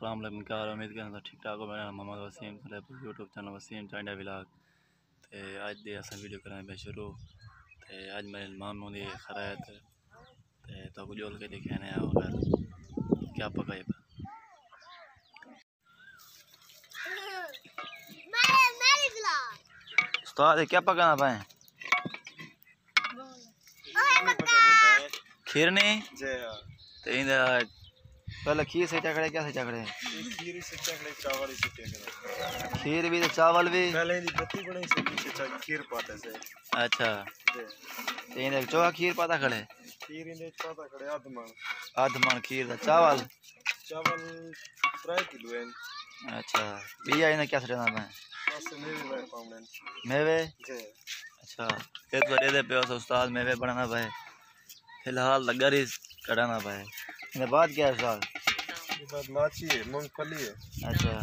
अस्सलाम वालेकुम। क्या हाल है? उम्मीद करना ठीक ठाक हो। मेरा नाम Mohammad Waseem, YouTube channel Waseem Tainda vlog. तो अज दी अस वीडियो कराएं पे शुरू। तो अज मेरे मामू दी खैरात तो जोल के दिखाने अगर क्या पकाए पे उस्ताद क्या पकाना पाए? खीर नहीं पहले खीर से चकड़े क्या से चकड़े? खीर से चकड़े चावल से चकड़े खीर भी तो चावल भी पहले दी बत्ती बने से पीछे खीर पाते से। अच्छा तो चोहा खीर पाता खड़े खीर इंदे पाता खड़े आध मन खीर दा चावल 3 किलो है। अच्छा बिया इन्हें क्या सड़ना मैं बस मेवे भाई पावने मेवे जे। अच्छा ये तो दे पे उस्ताद मेवे बनाना भाई फिलहाल लगा रही कराना भाई इन्हें बाद क्या है उस्ताद? बाद लाची है मूंगफली है। अच्छा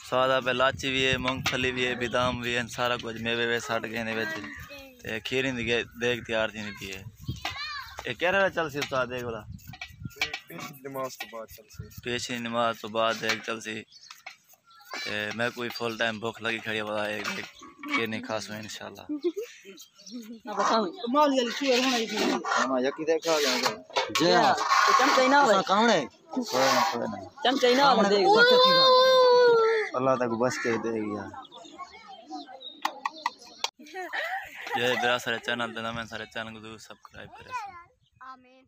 सादा पे लाची भी है मूंगफली भी है बादाम भी है सारा कुछ मेवे वे सट गए ने ते खीर दी देख तैयार थी भी है। ये क्या रहा चल सी उस्ताद देख वाला पेशी नमाज तो बाद देख चल सी मैं कोई फुल टाइम भूख लगी खड़ी वाला एक खीर नहीं खास में इंशाल्लाह हां यकी देखा गया जे चमचे ना भाई कौन है चमचे ना देख अल्लाह तक बस के दे गया। ये मेरा सारे चैनल पे ना मैं सारे चैनल को सब्सक्राइब करें। आमीन।